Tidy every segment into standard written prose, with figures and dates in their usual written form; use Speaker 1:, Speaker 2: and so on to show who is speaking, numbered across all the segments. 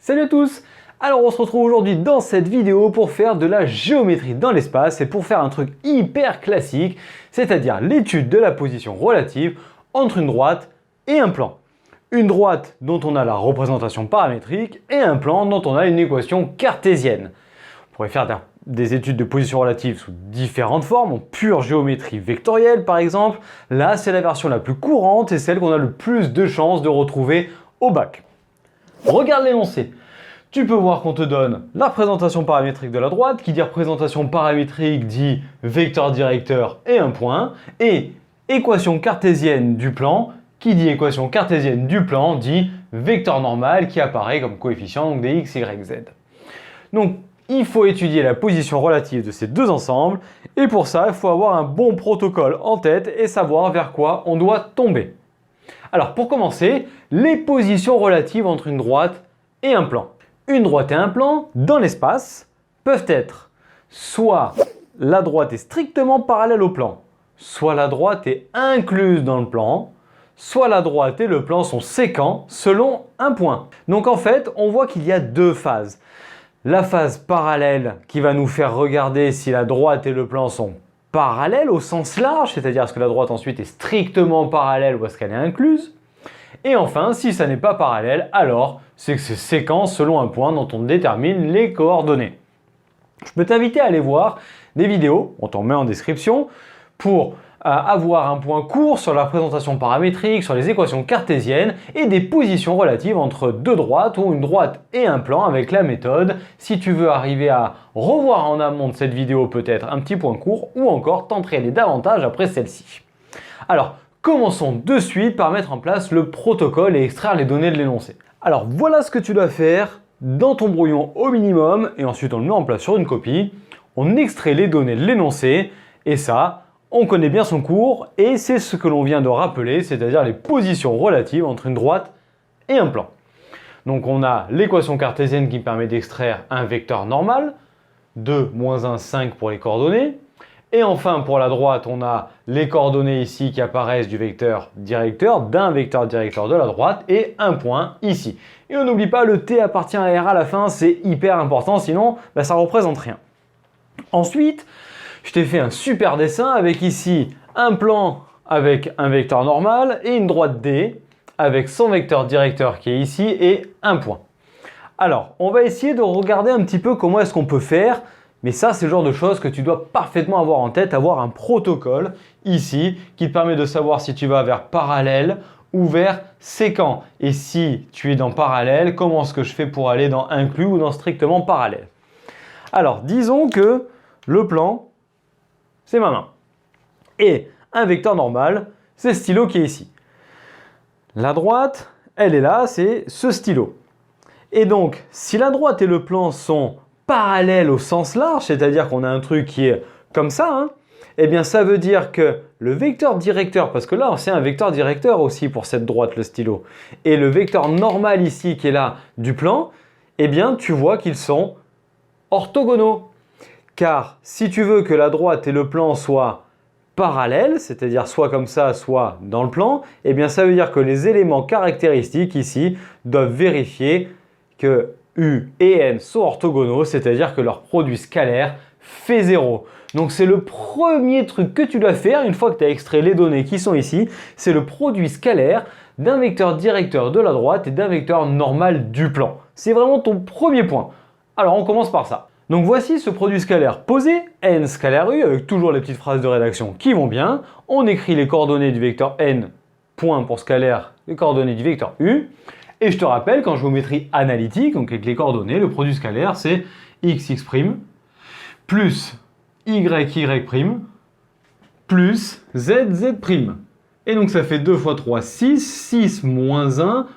Speaker 1: Salut à tous! Alors on se retrouve aujourd'hui dans cette vidéo pour faire de la géométrie dans l'espace et pour faire un truc hyper classique, c'est-à-dire l'étude de la position relative entre une droite et un plan. Une droite dont on a la représentation paramétrique et un plan dont on a une équation cartésienne. On pourrait faire des études de position relative sous différentes formes, en pure géométrie vectorielle par exemple. Là, c'est la version la plus courante et celle qu'on a le plus de chances de retrouver au bac. Regarde l'énoncé. Tu peux voir qu'on te donne la représentation paramétrique de la droite, qui dit représentation paramétrique dit vecteur directeur et un point, et équation cartésienne du plan, qui dit équation cartésienne du plan dit vecteur normal qui apparaît comme coefficient donc des x, y, z. Donc il faut étudier la position relative de ces deux ensembles, et pour ça il faut avoir un bon protocole en tête et savoir vers quoi on doit tomber. Alors pour commencer, les positions relatives entre une droite et un plan. Une droite et un plan, dans l'espace, peuvent être soit la droite est strictement parallèle au plan, soit la droite est incluse dans le plan, soit la droite et le plan sont sécants selon un point. Donc en fait, on voit qu'il y a deux phases. La phase parallèle qui va nous faire regarder si la droite et le plan sont parallèles au sens large, c'est-à-dire est-ce que la droite ensuite est strictement parallèle ou est-ce qu'elle est incluse. Et enfin, si ça n'est pas parallèle, alors c'est que c'est séquent selon un point dont on détermine les coordonnées. Je peux t'inviter à aller voir des vidéos, on t'en met en description, pour avoir un point court sur la représentation paramétrique, sur les équations cartésiennes et des positions relatives entre deux droites ou une droite et un plan avec la méthode. Si tu veux arriver à revoir en amont de cette vidéo peut-être un petit point court ou encore t'entraîner davantage après celle-ci. Alors, commençons de suite par mettre en place le protocole et extraire les données de l'énoncé. Alors voilà ce que tu dois faire dans ton brouillon au minimum et ensuite on le met en place sur une copie. On extrait les données de l'énoncé et ça, on connaît bien son cours et c'est ce que l'on vient de rappeler, c'est-à-dire les positions relatives entre une droite et un plan. Donc on a l'équation cartésienne qui permet d'extraire un vecteur normal, 2, moins 1, 5 pour les coordonnées. Et enfin, pour la droite, on a les coordonnées ici qui apparaissent du vecteur directeur, d'un vecteur directeur de la droite et un point ici. Et on n'oublie pas, le t appartient à r à la fin, c'est hyper important, sinon ça ne représente rien. Ensuite, je t'ai fait un super dessin avec ici un plan avec un vecteur normal et une droite D avec son vecteur directeur qui est ici et un point. Alors, on va essayer de regarder un petit peu comment est-ce qu'on peut faire. Mais ça, c'est le genre de choses que tu dois parfaitement avoir en tête, avoir un protocole ici qui te permet de savoir si tu vas vers parallèle ou vers séquent. Et si tu es dans parallèle, comment est-ce que je fais pour aller dans inclus ou dans strictement parallèle? Alors, disons que le plan, c'est ma main. Et un vecteur normal, c'est ce stylo qui est ici. La droite, elle est là, c'est ce stylo. Et donc, si la droite et le plan sont parallèle au sens large, c'est-à-dire qu'on a un truc qui est comme ça, eh bien ça veut dire que le vecteur directeur, parce que là c'est un vecteur directeur aussi pour cette droite, le stylo, et le vecteur normal ici qui est là du plan, eh bien tu vois qu'ils sont orthogonaux. Car si tu veux que la droite et le plan soient parallèles, c'est-à-dire soit comme ça, soit dans le plan, eh bien ça veut dire que les éléments caractéristiques ici doivent vérifier que U et N sont orthogonaux, c'est-à-dire que leur produit scalaire fait 0. Donc c'est le premier truc que tu dois faire une fois que tu as extrait les données qui sont ici, c'est le produit scalaire d'un vecteur directeur de la droite et d'un vecteur normal du plan. C'est vraiment ton premier point. Alors on commence par ça. Donc voici ce produit scalaire posé, N scalaire U, avec toujours les petites phrases de rédaction qui vont bien. On écrit les coordonnées du vecteur N, point pour scalaire, les coordonnées du vecteur U. Et je te rappelle qu'en géométrie analytique, donc avec les coordonnées, le produit scalaire c'est x plus y plus z. Et donc ça fait 2 fois 3, 6, 6 moins 1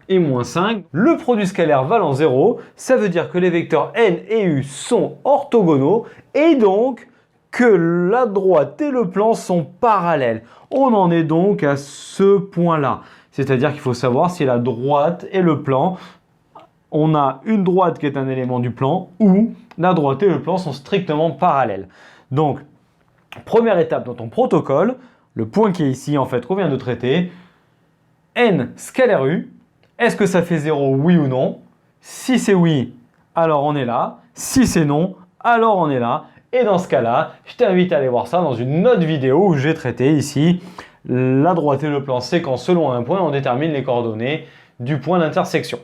Speaker 1: et moins 5. Le produit scalaire valant 0, ça veut dire que les vecteurs n et u sont orthogonaux et donc que la droite et le plan sont parallèles. On en est donc à ce point-là. C'est-à-dire qu'il faut savoir si la droite et le plan, on a une droite qui est un élément du plan ou la droite et le plan sont strictement parallèles. Donc, première étape dans ton protocole, le point qui est ici en fait qu'on vient de traiter, n scalaire u, est-ce que ça fait 0 oui ou non? Si c'est oui, alors on est là. Si c'est non, alors on est là. Et dans ce cas-là, je t'invite à aller voir ça dans une autre vidéo où j'ai traité ici la droite et le plan, c'est quand selon un point, on détermine les coordonnées du point d'intersection.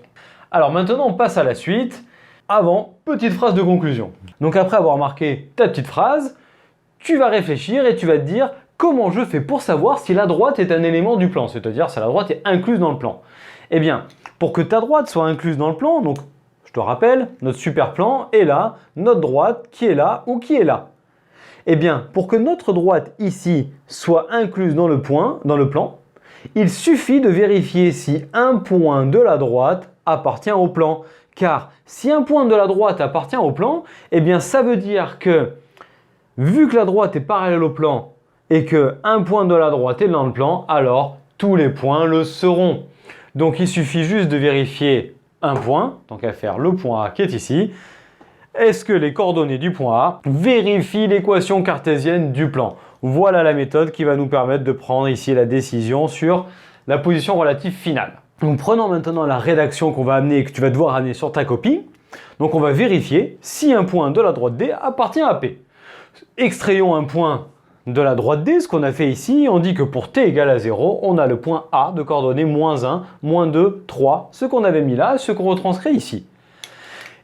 Speaker 1: Alors maintenant, on passe à la suite. Avant, petite phrase de conclusion. Donc après avoir marqué ta petite phrase, tu vas réfléchir et tu vas te dire comment je fais pour savoir si la droite est un élément du plan, c'est-à-dire si la droite est incluse dans le plan. Eh bien, pour que ta droite soit incluse dans le plan, donc je te rappelle, notre super plan est là, notre droite qui est là ou qui est là. Eh bien, pour que notre droite ici soit incluse dans le plan, il suffit de vérifier si un point de la droite appartient au plan. Car si un point de la droite appartient au plan, eh bien ça veut dire que, vu que la droite est parallèle au plan et qu'un point de la droite est dans le plan, alors tous les points le seront. Donc il suffit juste de vérifier un point, donc à faire le point A qui est ici. Est-ce que les coordonnées du point A vérifient l'équation cartésienne du plan? Voilà la méthode qui va nous permettre de prendre ici la décision sur la position relative finale. Donc prenons maintenant la rédaction qu'on va amener et que tu vas devoir amener sur ta copie. Donc on va vérifier si un point de la droite D appartient à P. Extrayons un point de la droite D, ce qu'on a fait ici, on dit que pour t égale à 0, on a le point A de coordonnées -1, -2, 3, ce qu'on avait mis là, ce qu'on retranscrit ici.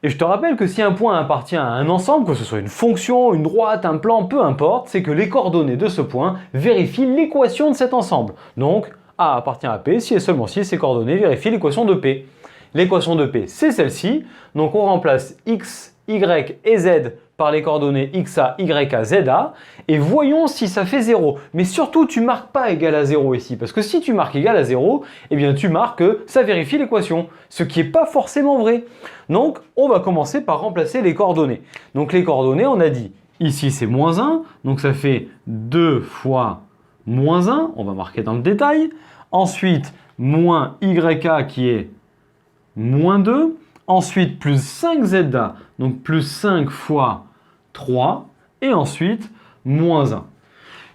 Speaker 1: Et je te rappelle que si un point appartient à un ensemble, que ce soit une fonction, une droite, un plan, peu importe, c'est que les coordonnées de ce point vérifient l'équation de cet ensemble. Donc, A appartient à P si et seulement si ces coordonnées vérifient l'équation de P. L'équation de P, c'est celle-ci. Donc, on remplace X, Y et Z par les coordonnées XA, YA, ZA. Et voyons si ça fait 0. Mais surtout, tu ne marques pas égal à 0 ici. Parce que si tu marques égal à 0, eh bien, tu marques que ça vérifie l'équation. Ce qui n'est pas forcément vrai. Donc, on va commencer par remplacer les coordonnées. Donc, les coordonnées, on a dit, ici, c'est -1. Donc, ça fait 2 fois -1. On va marquer dans le détail. Ensuite, moins YA qui est -2. Ensuite, plus 5ZA. Donc, plus 5 fois 3. Et ensuite, -1.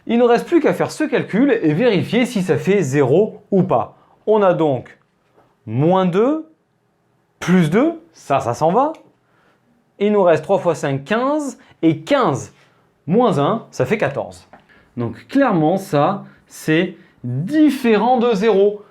Speaker 1: Il ne reste plus qu'à faire ce calcul et vérifier si ça fait 0 ou pas. On a donc -2, plus 2, ça s'en va. Il nous reste 3 fois 5, 15. Et 15 moins 1, ça fait 14. Donc clairement, ça, c'est différent de 0.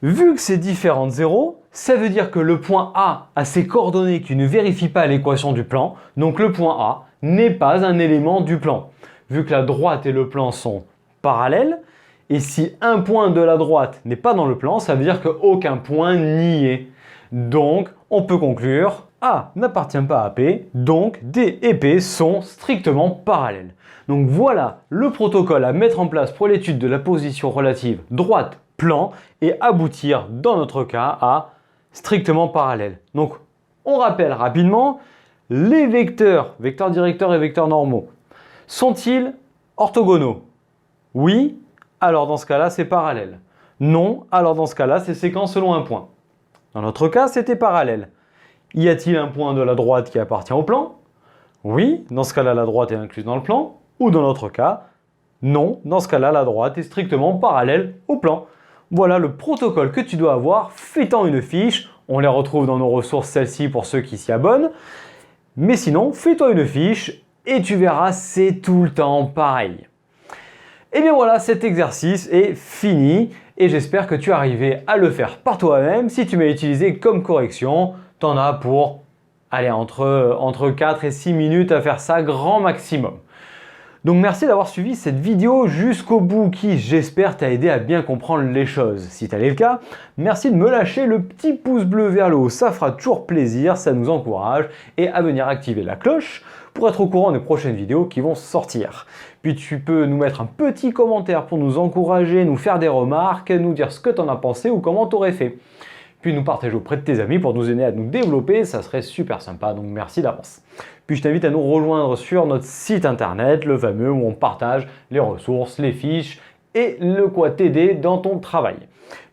Speaker 1: Vu que c'est différent de 0, ça veut dire que le point A a ses coordonnées qui ne vérifient pas l'équation du plan. Donc le point A n'est pas un élément du plan. Vu que la droite et le plan sont parallèles, et si un point de la droite n'est pas dans le plan, ça veut dire qu'aucun point n'y est. Donc, on peut conclure A n'appartient pas à P, donc D et P sont strictement parallèles. Donc voilà le protocole à mettre en place pour l'étude de la position relative droite-plan et aboutir dans notre cas à strictement parallèle. Donc, on rappelle rapidement, les vecteurs directeurs et vecteurs normaux, sont-ils orthogonaux? Oui, alors dans ce cas-là, c'est parallèle. Non, alors dans ce cas-là, c'est séquence selon un point. Dans notre cas, c'était parallèle. Y a-t-il un point de la droite qui appartient au plan? Oui, dans ce cas-là, la droite est incluse dans le plan. Ou dans notre cas, non, dans ce cas-là, la droite est strictement parallèle au plan. Voilà le protocole que tu dois avoir. Fais-t'en une fiche. On les retrouve dans nos ressources, celles-ci, pour ceux qui s'y abonnent. Mais sinon, fais-toi une fiche et tu verras, c'est tout le temps pareil. Et bien voilà, cet exercice est fini et j'espère que tu es arrivé à le faire par toi-même. Si tu m'as utilisé comme correction, tu en as pour aller entre 4 et 6 minutes à faire ça grand maximum. Donc merci d'avoir suivi cette vidéo jusqu'au bout qui, j'espère, t'a aidé à bien comprendre les choses. Si tel est le cas, merci de me lâcher le petit pouce bleu vers le haut, ça fera toujours plaisir, ça nous encourage, et à venir activer la cloche pour être au courant des prochaines vidéos qui vont sortir. Puis tu peux nous mettre un petit commentaire pour nous encourager, nous faire des remarques, nous dire ce que tu en as pensé ou comment tu aurais fait. Puis nous partager auprès de tes amis pour nous aider à nous développer, ça serait super sympa, donc merci d'avance. Puis je t'invite à nous rejoindre sur notre site internet, le fameux où on partage les ressources, les fiches et le quoi t'aider dans ton travail.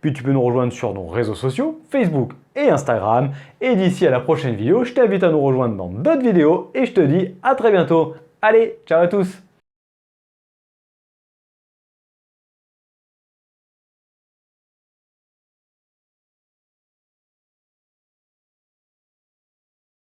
Speaker 1: Puis tu peux nous rejoindre sur nos réseaux sociaux, Facebook et Instagram. Et d'ici à la prochaine vidéo, je t'invite à nous rejoindre dans d'autres vidéos et je te dis à très bientôt. Allez, ciao à tous!